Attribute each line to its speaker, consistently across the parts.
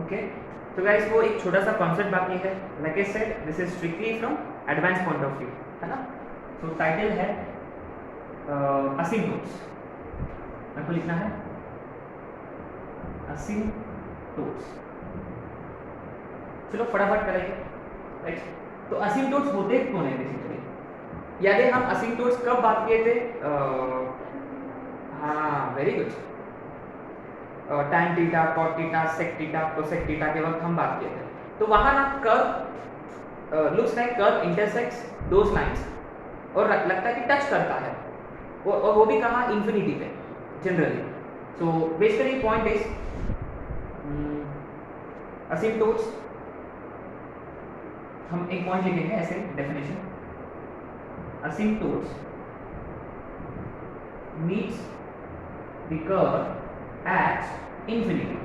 Speaker 1: Okay, तो guys वो एक छोटा सा कॉन्सेप्ट बाकी है. Like I said, this is strictly from advance point of view, है ना. सो टाइटल है असिम्प्टोट्स. मेरे को लिखना है असिम्प्टोट्स. चलो फटाफट करेंगे. राइट, तो असिम्प्टोट्स होते कौन है बेसिकली? याद है हम असिम्प्टोट्स कब बात किए थे? हाँ, very good. Tan theta, cot theta, sec theta, cosec theta के वक्त हम बात किए थे. तो वहां ना curve looks like curve intersects those lines, और लगता है कि टच करता है, और वो भी कहाँ? इन्फिनिटी पे generally. So basically point is asymptotes. हम एक पॉइंट लिखेंगे ऐसे definition. Asymptotes meets the curve at infinity.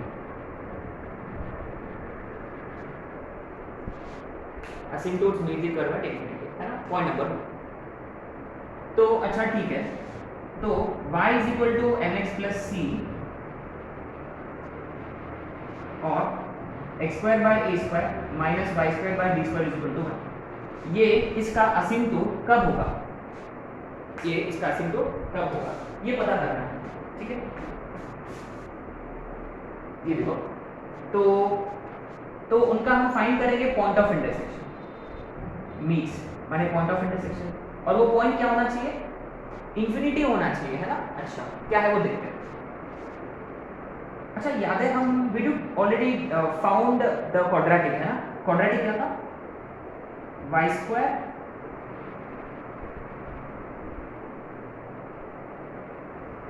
Speaker 1: Asymptotes meet the curve at infinity, है ना. Point number 1. तो अच्छा ठीक है, तो y is equal to M X plus C और X square by A square minus Y square by B square is equal to 1. ये इसका असिम्प्टोट कब होगा? ये इसका असिम्प्टोट कब होगा ये पता करना है. ठीक है, ये देखो. तो उनका हम फाइंड करेंगे पॉइंट ऑफ इंटरसेक्शन. मीट्स माने पॉइंट ऑफ इंटरसेक्शन, और वो पॉइंट क्या होना चाहिए? इंफिनिटी होना चाहिए, है ना. अच्छा, क्या है वो देखते हैं. अच्छा, याद है हम we do already found the quadratic, है ना. क्वाड्रेटिक क्या था? वाई स्क्वायर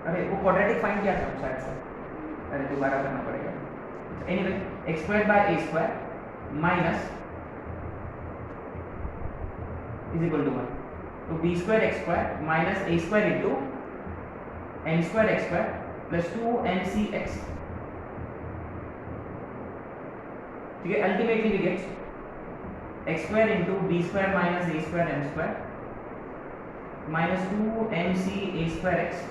Speaker 1: अरे वो क्वाड्रेटिक फाइंड किया था शायद से. अरे दोबारा करना पड़ेगा. Anyway, X square by A square minus is equal to 1. तो B square X square minus A square into N square X square plus 2mc(x). ठीक है, ultimately we get X square into B square minus A square N square minus 2mc(a²x)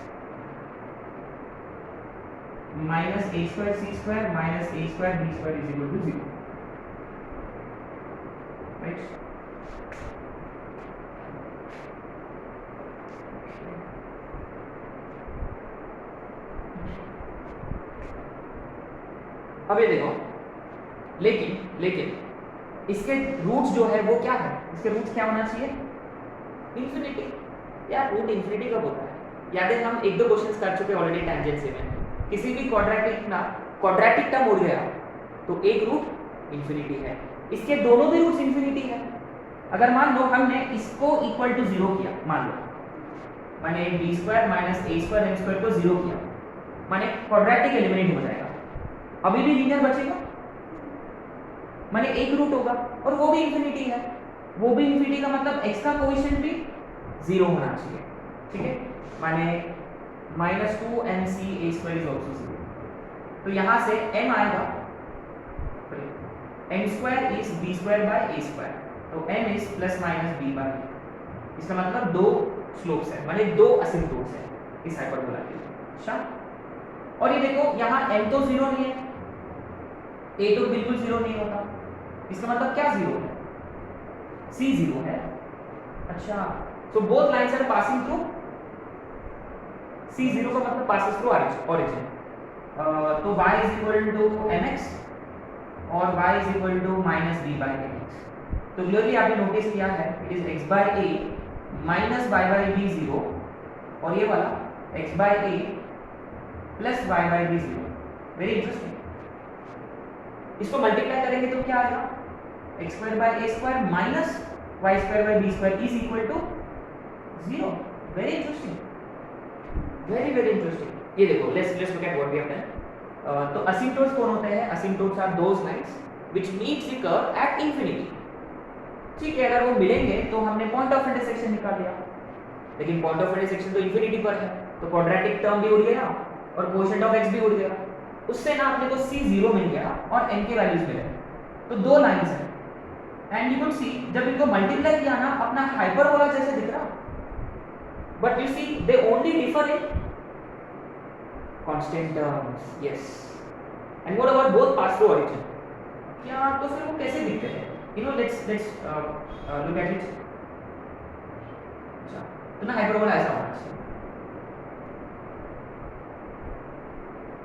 Speaker 1: minus A square C square minus A square B square is equal to 0. Right, अब ये देखो, लेकिन इसके roots जो है वो क्या है? इसके रूट्स क्या होना चाहिए? इंफिनिटी. यार रूट इंफिनिटी कब होता है? याद है हम एक दो क्वेश्चंस कर चुके ऑलरेडी टेंजेंसी में. किसी भी क्वाड्रेटिक टर्म उड़ गया तो एक रूट इंफिनिटी है. इसके दोनों भी रूट्स इंफिनिटी है. अगर मान लो हमने इसको इक्वल टू 0 किया, मान लो मैंने B square minus A square N square को 0 किया, माने क्वाड्रेटिक एलिमिनेट हो जाएगा. अभी भी लीनियर बचेगा, माने एक रूट होगा, और वो भी इंफिनिटी है. वो भी इंफिनिटी का मतलब x का कोएफिशिएंट भी 0 होना चाहिए. ठीक है, माने माइनस 2mc(a² इज ऑल्सो 0. तो यहां से m आएगा, m square is b square by a square, तो m is plus minus b by b. इसका मतलब दो स्लोप्स है, माने दो असिम्प्टोट्स है इस हाइपरबोला के. अच्छा, और ये देखो यहाँ m तो 0 नहीं है, a तो बिल्कुल 0 नहीं होता. इसका मतलब क्या 0 है? c 0 है. अच्छा, so both lines are passing through c 0 का मतलब पासेस थ्रू ऑरिजिन. तो y is equal to mx और y is equal to minus b by mx. तो क्लियरली आपने नोटिस किया है it is x by a minus y by b 0, और ये वाला x by a plus y by b 0. Very interesting. इसको multiply करेंगे तो क्या आएगा? X square by A square minus Y square by b square is equal to 0. Very interesting, very interesting. ये देखो, let's look at what we have done. तो asymptotes कौन होते हैं? Asymptotes are those lines which meets the curve at infinity. ठीक है, अगर वो मिलेंगे तो हमने पॉइंट ऑफ इंटरसेक्शन निकाल लिया. लेकिन पॉइंट ऑफ इंटरसेक्शन तो इंफिनिटी पर है, तो क्वाड्रेटिक टर्म भी उड़ गया और कोएफिशिएंट ऑफ x भी उड़ गया. उससे ना अपने को c 0 मिल गया और n के वैल्यूज मिले. तो दो लाइंस हैं, एंड यू कैन सी जब इनको मल्टीप्लाई किया ना अपना हाइपरबोला जैसे दिख रहा, but you see they only differ in constant terms. Yes, and what about both pass through origin? क्या तो फिर वो कैसे दिखते हैं? You know let's look at it. अच्छा, तो ना हाइपरबोला ऐसा होना चाहिए,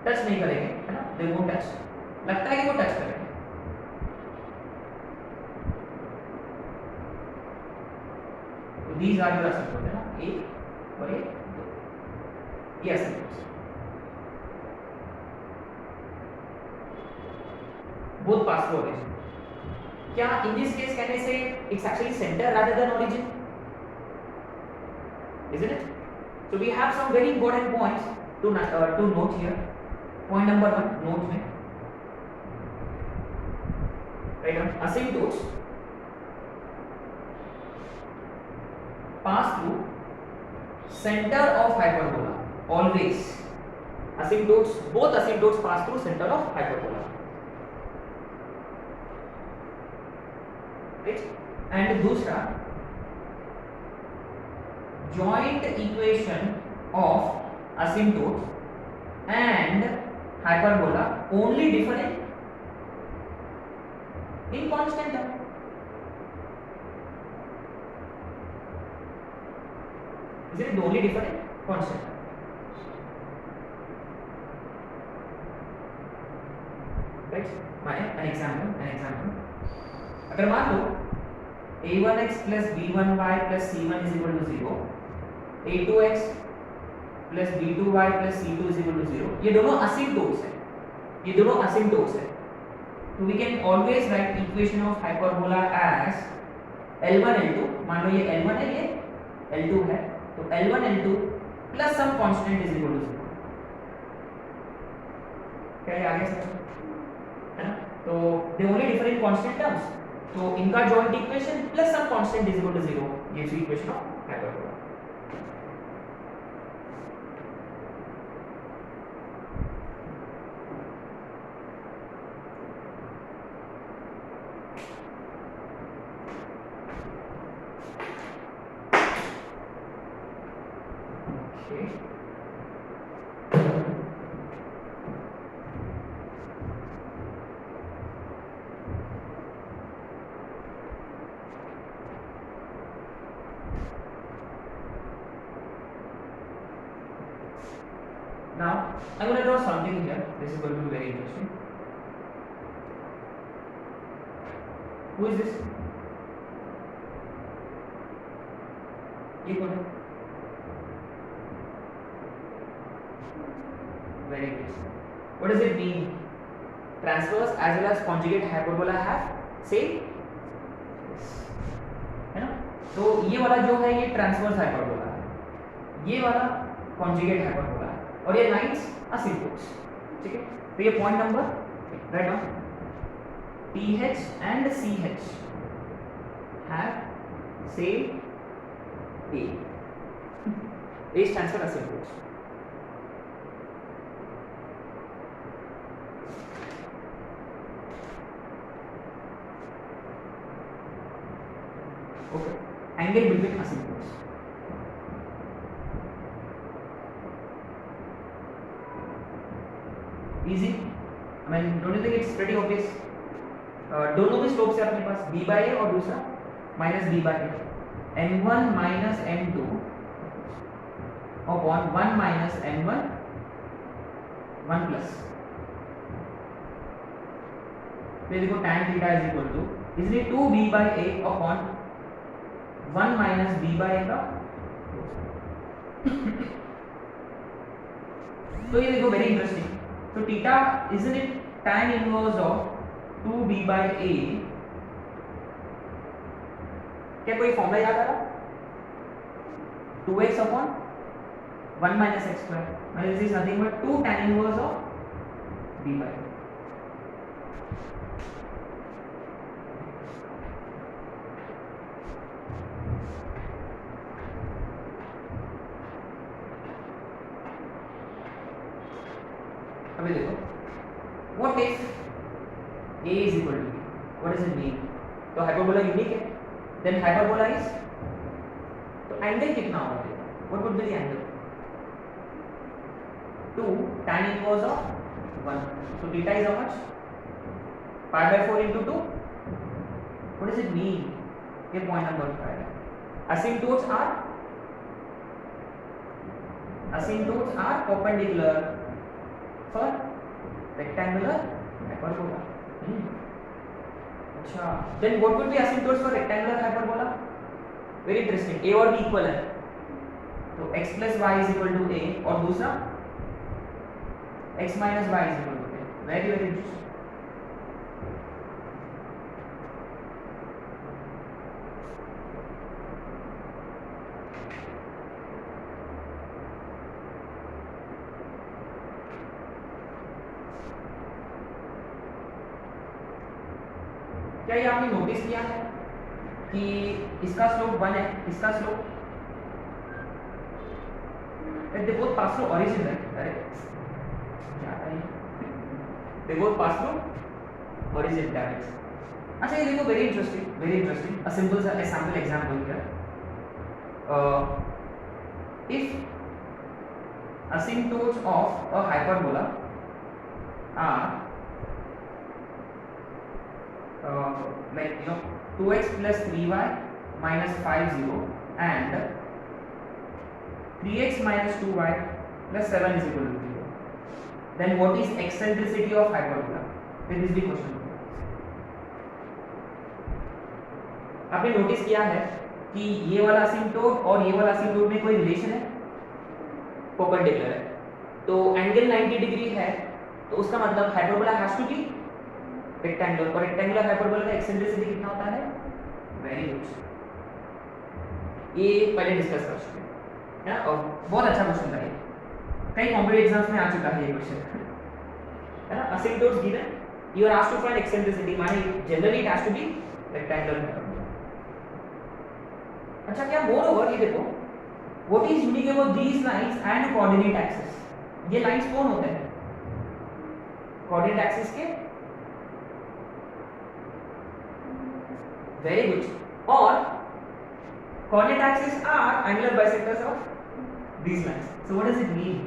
Speaker 1: टच नहीं करेंगे, है ना, दे वोंट टच, लगता है कि वो टच करेंगे। तो दीज आर योर असिम्प्टोट्स, है ना, एक और ये असिम्प्टोट्स, both pass through origin. क्या in this case can I say it's actually center rather than origin, isn't it? So we have some very important points to note here. Point number 1, note में right on, asymptotes pass through center of hyperbola always. Asymptotes, both asymptotes pass through center of hyperbola, right? And दूसरा, joint equation of asymptotes and hyperbola only differ in constant term. Is it the only differ in constant term? Right? An example. अगर मान लो a1x plus b1y plus c1 is equal to 0, a2x plus b2y plus c2 is equal to 0, ये दोनों asymptotes हैं, तो we can always write equation of hyperbola as L1 L2, मान लो ये L1 है, ये L2 है, तो L1 L2 plus some constant is equal to 0। क्या ये आगे समझ, है ना? तो they only differ in constant terms, तो इनका joint equation plus some constant is equal to 0 gives you equation of hyperbola। Now I'm going to draw something here. This is going to be very interesting. Who is this? ये कौन है? Very good. What does it mean? Transverse as well as conjugate hyperbola have same, है ना? तो ये वाला जो है ये ट्रांसवर्स हाइपरबोला है, ये वाला कॉन्जुगेट हाइपरबोला है, और ये लाइंस असिम्प्टोट्स, ठीक है? तो ये point number right on, PH and CH have same A. A stands for asymptotes. Okay, angle between asymptotes. Easy. I mean, don't you think it's pretty obvious? दोनों भी स्लोप्स है अपने पास, b by a और दूसरा minus b by a, n1 minus n2 upon 1 minus n1 1 plus, फिर देखो tan theta is equal to, इसलिए 2b by a upon 1 minus b by a का, तो ये देखो वेरी इंटरेस्टिंग, तो theta isn't it tan inverse of 2b by a, क्या कोई फॉर्मूला याद आ रहा? 2x upon 1 minus x square, मतलब this is nothing but 2 tan inverse of b by a। अभी देखो, what if a is equal to b, what does it mean? तो hyperbola unique है, then hyperbola is, तो angle कितना होगा? what would be the angle? 2 tan inverse of 1, so theta is how much? pi by 4 into 2. What does it mean? ये point number 5 है. Asymptotes are perpendicular for rectangular hyperbola. अच्छा, then what would be asymptotes for rectangular hyperbola? Very interesting. A और B equal है, तो x plus y is equal to a, और दूसरा x minus y is equal to a. Very very interesting. क्या ये आपने notice किया है कि इसका स्लोप 1 है, इसका slope they both pass through origin, right? अरे क्या है, they both pass through origin direct. अच्छा ये देखो, very interesting, a simple sample example here. If asymptotes of a hyperbola are like 2x plus 3y minus 5 0 and 3x minus 2y plus 7 is equal to 0, then what is eccentricity of hyperbola? This is the question. आपने notice किया है कि ये वाला असिम्प्टोट और ये वाला असिम्प्टोट में कोई रिलेशन है, परपेंडिकुलर है, तो एंगल 90 डिग्री है, तो उसका मतलब hyperbola has to be rectangular, और रेक्टेंगुलर हाइपरबोला का एक्सेंट्रिसिटी कितना होता है? वेरी गुड, ये पहले डिस्कस कर चुके हैं, और बहुत अच्छा क्वेश्चन था ये, कई कॉम्पिटिटिव एग्जाम्स में आ चुका है ये क्वेश्चन, है ना. Asymptotes given, you are asked to find eccentricity, माने generally it has to be rectangular hyperbola. अच्छा, क्या मोर ओवर ये देखो, what is unique about these lines and coordinate axis? ये लाइंस कौन होते हैं? कोऑर्डिनेट एक्सिस के, वेरी गुड, और coordinate axes are angular bisectors of these lines. So what does it mean?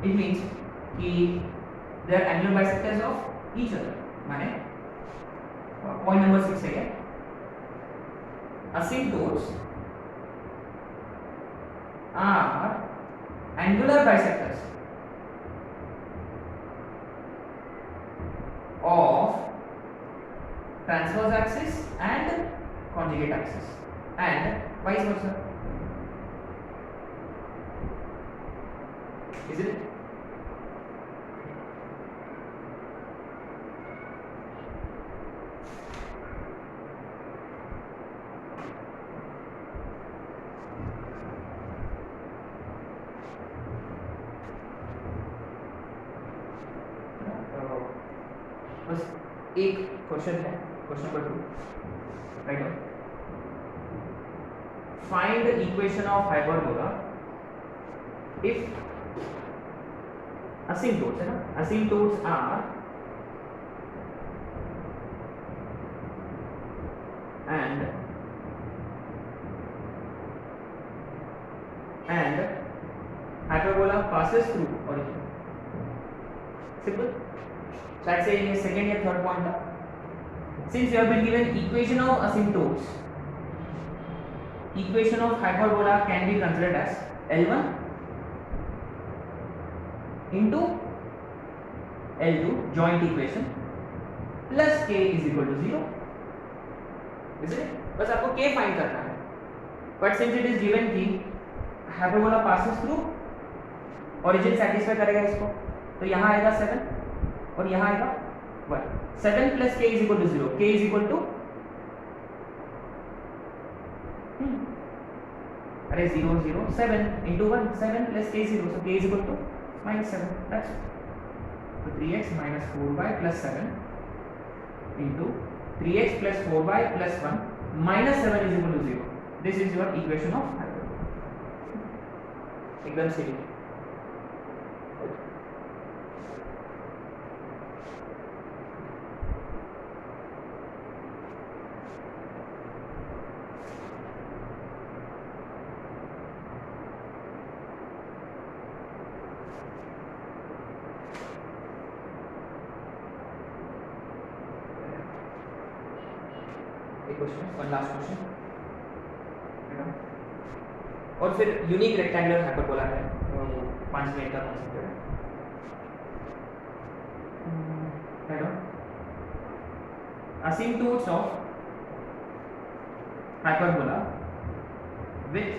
Speaker 1: It means कि they are angular bisectors of each other. माने point number 6 है क्या? Asymptotes are angular bisectors of transverse axis and conjugate axis, and vice versa. Is it? बस एक question है, question number 2, right on. Find the equation of hyperbola if asymptotes, है ना, asymptotes are and hyperbola passes through origin. Simple. So I'd say in second या third point था. Since you have been given equation of asymptotes, equation of hyperbola can be considered as L1 into L2 joint equation plus k is equal to 0. Is it? बस आपको k find करना है. But since it is given कि hyperbola passes through origin satisfy करेगा इसको, तो यहाँ आएगा 7 और यहाँ आएगा 1. 7 plus k is equal to 0. k is equal to अरे 0 0 7 into 1, 7 plus k 0, so k is equal to minus 7. That's it. So 3x minus 4y plus 7 into 3x plus 4y plus 1 minus 7 is equal to 0. This is your equation of hyperbola. एकदम सीधी. एक question, one last question, और फिर unique rectangular hyperbola है, 5 minute का concept है। Asymptotes of hyperbola with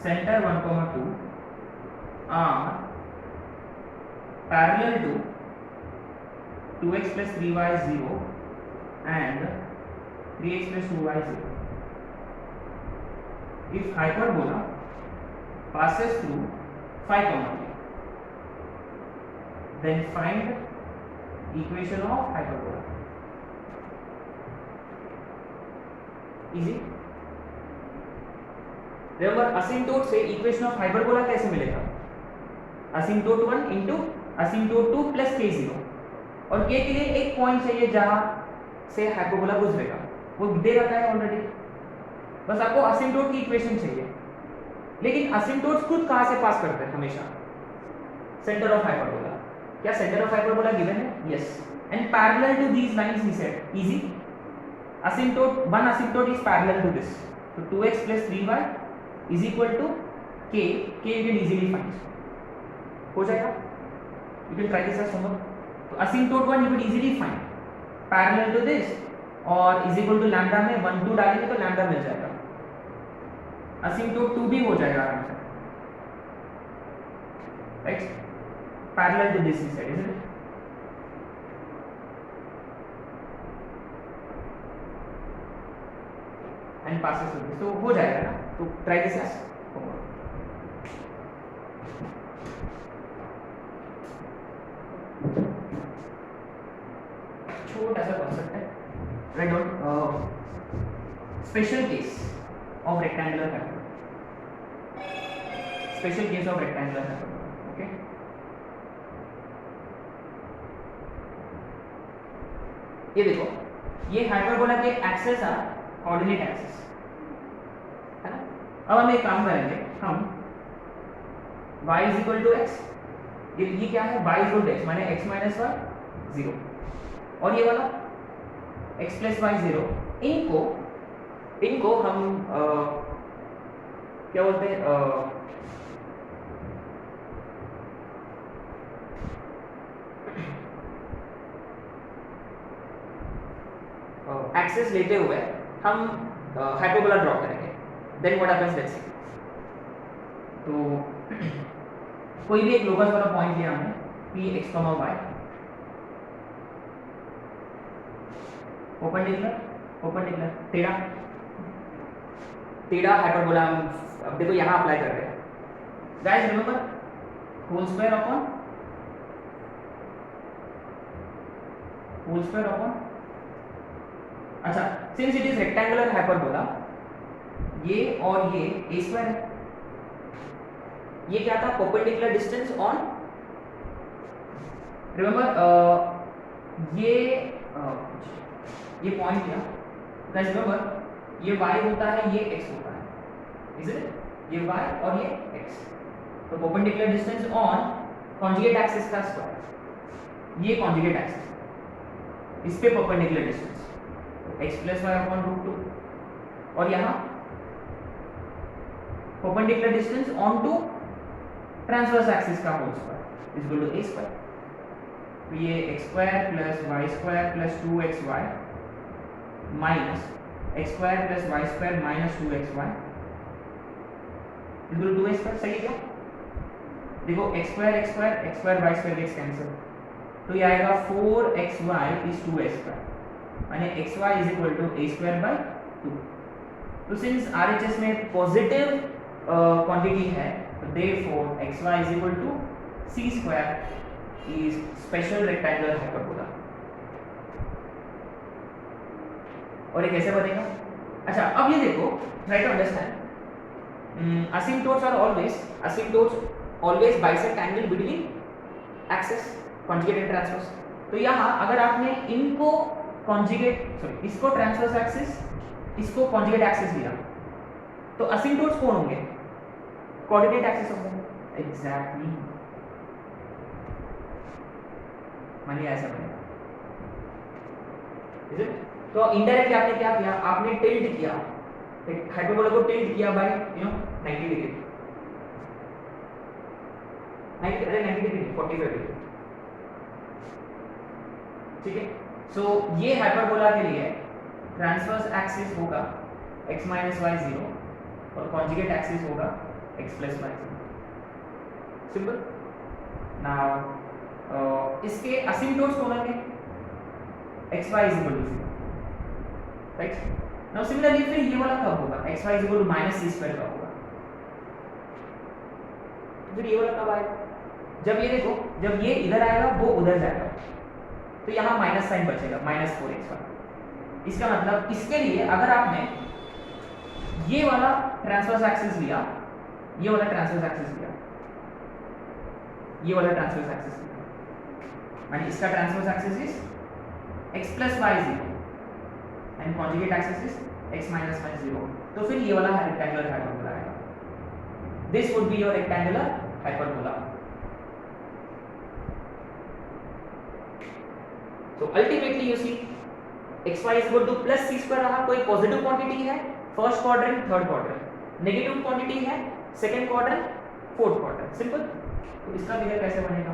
Speaker 1: center 1,2 are parallel to 2x plus 3y is 0 and 3x plus 2y is 0. If hyperbola passes through 5, 3, then find equation of hyperbola. Easy. Remember asymptote से equation of hyperbola कैसे मिलेगा? asymptote 1 into asymptote 2 plus k0, और k के लिए एक point चाहिए जहां से हाइपरबोला गुजरेगा, वो दे रखा है ऑलरेडी, बस आपको asymptote की इक्वेशन चाहिए। लेकिन asymptotes खुद कहां से पास करते हैं? हमेशा सेंटर ऑफ हाइपरबोला। क्या सेंटर ऑफ हाइपरबोला गिवन है? Yes, and parallel to these lines he said. Easy. asymptote, one asymptote is parallel to this, so 2x plus 3y is equal to k you can easily find, हो जाएगा, you can try this as homework। तो asymptote 1 you can easily find parallel to this, और is equal to lambda में 1 2 डालेंगे तो lambda मिल जाएगा, asymptote 2 भी हो जाएगा आराम से, right? parallel to this is said, isn't it? and passes through this, तो हो जाएगा ना, तो try this as homework। छोटा सा कॉन्सेप्ट है, write down special case of rectangular hyperbola, special case of rectangular hyperbola. Okay, ये देखो, ये हाइपरबोला के एक्सेस आर कोऑर्डिनेट एक्सेस, है ना। अब हम एक काम करेंगे, हम y is equal to x, ये क्या है? y is equal to x माने x माइनस y 0, और ये वाला x प्लस y 0, इनको हम क्या बोलते हैं, एक्सेस लेते हुए हम हाइपरबोला ड्रॉ करेंगे, then what happens let's see. तो कोई भी एक लोकस वाला पॉइंट लिया हमने p x, y, परपेंडिकुलर टेढ़ा हाइपरबोला हम अब देखो यहाँ अप्लाई कर रहे हैं। Guys remember whole square upon, अच्छा, since it is rectangular hyperbola, ये और ये a स्क्वायर है, ये क्या था? परपेंडिकुलर डिस्टेंस ऑन, रिमेंबर ये पॉइंट लिया, गाइस रिमेंबर ये y होता है, ये x होता है, इज इट? ये y और ये x, तो perpendicular distance on conjugate axis का स्क्वायर, ये कॉन्जुगेट एक्सिस, इस पे perpendicular distance x plus y upon root 2, और यहाँ perpendicular distance on to transverse axis का whole square is equal to a square. तो ये x स्क्वायर प्लस y स्क्वायर plus 2xy minus x square plus y square minus 2xy is equal to 2a square. सही है क्या? देखो x square y square gets cancel, तो ये आएगा 4xy इज 2a स्क्वायर, माने xy is equal to a square by 2। तो since RHS में पॉजिटिव क्वांटिटी है, तो therefore xy is equal to c square is special rectangular hyperbola. और ये कैसे बनेगा? अच्छा, अब ये देखो, try to understand, asymptotes always bisect angle between axis, conjugate and transverse। तो यहाँ अगर आपने इनको इसको ट्रांसवर्स एक्सिस, इसको कॉन्जुगेट एक्सिस लिया, तो असिम्पटोट्स कौन होंगे? कोऑर्डिनेट एक्सिस होंगे। एग्जैक्टली, मानिए ऐसा बनेगा, इज इट? तो इनडायरेक्टली आपने क्या किया, आपने टिल्ट किया, एक हाइपरबोला को टिल्ट किया बाय 90 डिग्री, 90 डिग्री 45 डिग्री, ठीक है। सो ये हाइपरबोला के लिए ट्रांसवर्स एक्सिस होगा x माइनस वाई 0 और कॉन्जुगेट एक्सिस होगा x plus y 0, simple. Now इसके असिम्पटोट्स कौन होंगे, x y is equal to 0, right. Now similarly फिर ये वाला कब होगा, x y is equal to minus c square कब होगा, फिर ये वाला कब आएगा, जब ये देखो, जब ये इधर आएगा वो उधर जाएगा, तो यहाँ माइनस साइन बचेगा, माइनस 4x1। इसका मतलब इसके लिए अगर आपने ये वाला ट्रांसवर्स एक्सिस लिया, ये वाला ट्रांसवर्स एक्सिस लिया, ये वाला ट्रांसवर्स एक्सिस लिया, माने इसका transverse axis is x plus y 0 and conjugate axis is x minus y 0, तो फिर ये वाला रेक्टेंगुलर हाइपरबोला आएगा। This would be your rectangular hyperbola. So ultimately you see xy is equal to plus c square रहा, कोई positive quantity है first quadrant, third quadrant, negative quantity है second quadrant, fourth quadrant, simple. तो इसका figure कैसे बनेगा,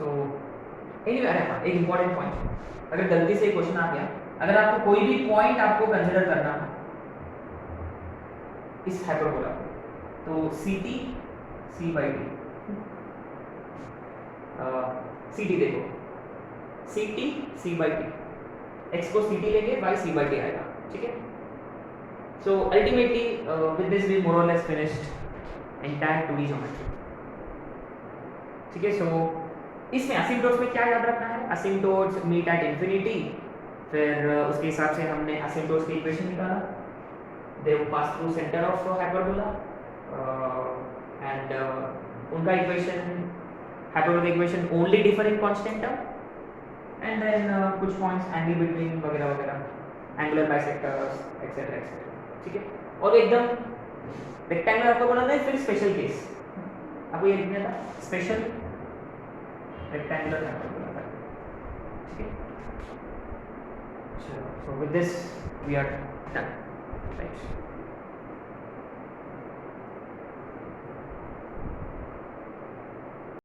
Speaker 1: तो anyway, अरे हाँ एक इंपॉर्टेंट पॉइंट, अगर गलती से क्वेश्चन आ गया, अगर आपको कोई भी पॉइंट आपको कंसीडर करना है इस हाइपरबोला को, तो ct c by d, ct देखो ct c by d, x को ct लेंगे, y c by d आएगा, ठीक है। So ultimately with this we more or less finished entire 2D geometry, ठीक है। सो इसमें असिम्पटोट्स में क्या याद रखना है, असिम्पटोट्स मीट एट इंफिनिटी, फिर उसके हिसाब से हमने असिम्पटोट्स की इक्वेशन निकाला, they pass through centre of hyperbola and उनका equation, hyperbola equation only differ in constant term, and then कुछ पॉइंट्स एंगल बिटवीन वगैरह वगैरह, एंगुलर बाइसेक्टर्स एक्सेट्रा एक्सेट्रा, ठीक है। और एकदम रेक्टेंगुलर आपको बोला था, फिर स्पेशल केस आपको ये लिखना था, स्पेशल रेक्टेंगुलर हाइपरबोला, ठीक है। So with this we are done, right?